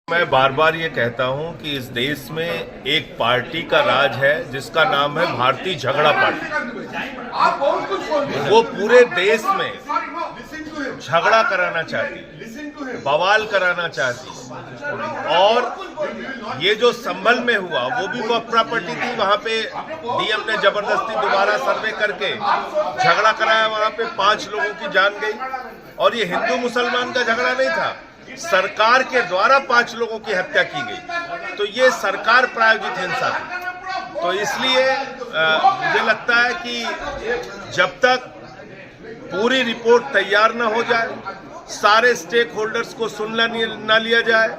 मैं बार बार ये कहता हूं कि इस देश में एक पार्टी का राज है जिसका नाम है भारतीय झगड़ा पार्टी। वो पूरे देश में झगड़ा कराना चाहती, बवाल कराना चाहती। और ये जो संभल में हुआ वो भी वह प्रॉपर्टी थी, वहां पे डीएम ने जबरदस्ती दोबारा सर्वे करके झगड़ा कराया, वहां पे 5 लोगों की जान गई। और ये हिंदू मुसलमान का झगड़ा नहीं था, सरकार के द्वारा 5 लोगों की हत्या की गई। तो ये सरकार प्रायोजित हिंसा थी। तो इसलिए मुझे लगता है कि जब तक पूरी रिपोर्ट तैयार न हो जाए, सारे स्टेक होल्डर्स को सुन न लिया जाए,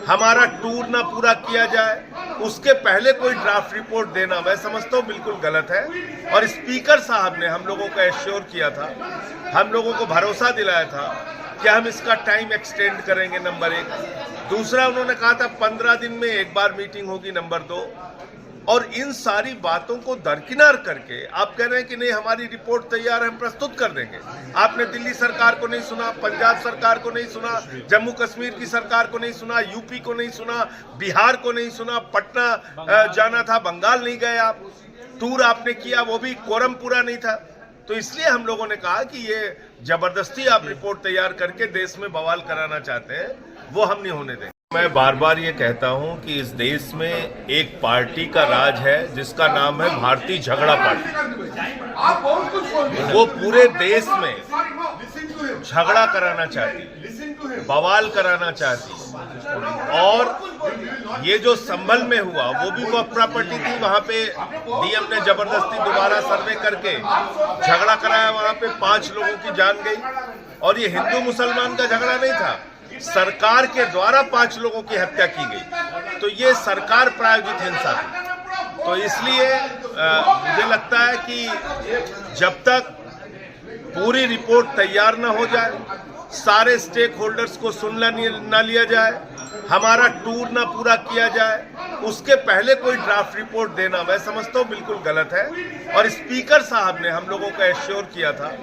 हमारा टूर न पूरा किया जाए, उसके पहले कोई ड्राफ्ट रिपोर्ट देना मैं समझता हूँ बिल्कुल गलत है। और स्पीकर साहब ने हम लोगों को एश्योर किया था, हम लोगों को भरोसा दिलाया था कि हम इसका टाइम एक्सटेंड करेंगे, नंबर 1। दूसरा, उन्होंने कहा था 15 दिन में एक बार मीटिंग होगी, नंबर 2। और इन सारी बातों को दरकिनार करके आप कह रहे हैं कि नहीं हमारी रिपोर्ट तैयार है, हम प्रस्तुत कर देंगे। आपने दिल्ली सरकार को नहीं सुना, पंजाब सरकार को नहीं सुना, जम्मू कश्मीर की सरकार को नहीं सुना, यूपी को नहीं सुना, बिहार को नहीं सुना, पटना जाना था, बंगाल नहीं गए आप, टूर आपने किया वो भी कोरम पूरा नहीं था। तो इसलिए हम लोगों ने कहा कि ये जबरदस्ती आप रिपोर्ट तैयार करके देश में बवाल कराना चाहते हैं, वो हम नहीं होने देंगे। मैं बार बार ये कहता हूं कि इस देश में एक पार्टी का राज है जिसका नाम है भारतीय झगड़ा पार्टी। वो पूरे देश में झगड़ा कराना चाहती, बवाल कराना चाहती। और ये जो संभल में हुआ वो भी वह प्रॉपर्टी थी, वहां पे डीएम ने जबरदस्ती दोबारा सर्वे करके झगड़ा कराया, वहां पे 5 लोगों की जान गई। और ये हिंदू मुसलमान का झगड़ा नहीं था, सरकार के द्वारा 5 लोगों की हत्या की गई। तो ये सरकार प्रायोजित हिंसा थी। तो इसलिए मुझे लगता है कि जब तक पूरी रिपोर्ट तैयार न हो जाए, सारे स्टेक होल्डर्स को सुन न लिया जाए, हमारा टूर न पूरा किया जाए, उसके पहले कोई ड्राफ्ट रिपोर्ट देना मैं समझता हूँ बिल्कुल गलत है। और स्पीकर साहब ने हम लोगों को एश्योर किया था,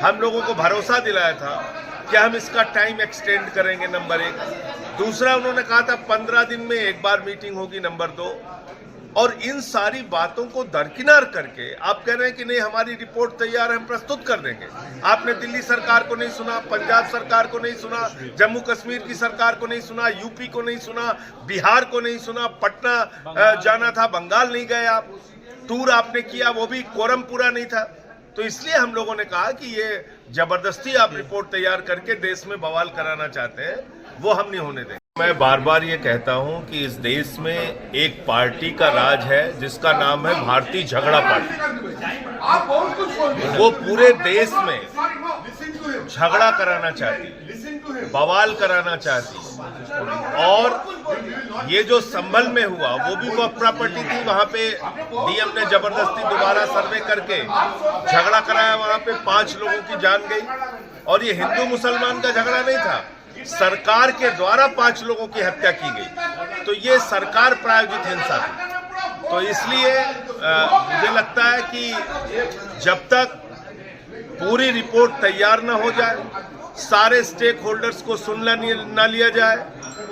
हम लोगों को भरोसा दिलाया था कि हम इसका टाइम एक्सटेंड करेंगे, नंबर 1। दूसरा, उन्होंने कहा था 15 दिन में एक बार मीटिंग होगी, नंबर 2। और इन सारी बातों को दरकिनार करके आप कह रहे हैं कि नहीं हमारी रिपोर्ट तैयार है, हम प्रस्तुत कर देंगे। आपने दिल्ली सरकार को नहीं सुना, पंजाब सरकार को नहीं सुना, जम्मू कश्मीर की सरकार को नहीं सुना, यूपी को नहीं सुना, बिहार को नहीं सुना, पटना जाना था, बंगाल नहीं गए आप, टूर आपने किया वो भी कोरम पूरा नहीं था। तो इसलिए हम लोगों ने कहा कि ये जबरदस्ती आप रिपोर्ट तैयार करके देश में बवाल कराना चाहते हैं, वो हम नहीं होने देंगे। मैं बार बार ये कहता हूं कि इस देश में एक पार्टी का राज है जिसका नाम है भारतीय झगड़ा पार्टी। वो पूरे देश में झगड़ा कराना चाहती, बवाल कराना चाहती। और ये जो संभल में हुआ वो भी वह प्रॉपर्टी थी, वहां पे डीएम ने जबरदस्ती दोबारा सर्वे करके झगड़ा कराया, वहां पे 5 लोगों की जान गई। और ये हिंदू मुसलमान का झगड़ा नहीं था, सरकार के द्वारा 5 लोगों की हत्या की गई। तो ये सरकार प्रायोजित हिंसा थी। तो इसलिए मुझे लगता है कि जब तक पूरी रिपोर्ट तैयार न हो जाए, सारे स्टेक होल्डर्स को सुन न लिया जाए,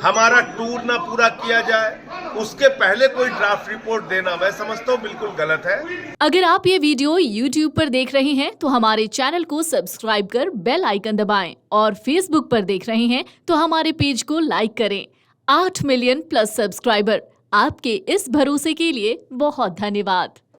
हमारा टूर न पूरा किया जाए, उसके पहले कोई ड्राफ्ट रिपोर्ट देना मैं समझता हूँ बिल्कुल गलत है। अगर आप ये वीडियो YouTube पर देख रहे हैं तो हमारे चैनल को सब्सक्राइब कर बेल आइकन दबाएं, और Facebook पर देख रहे हैं तो हमारे पेज को लाइक करें। 8 मिलियन प्लस सब्सक्राइबर, आपके इस भरोसे के लिए बहुत धन्यवाद।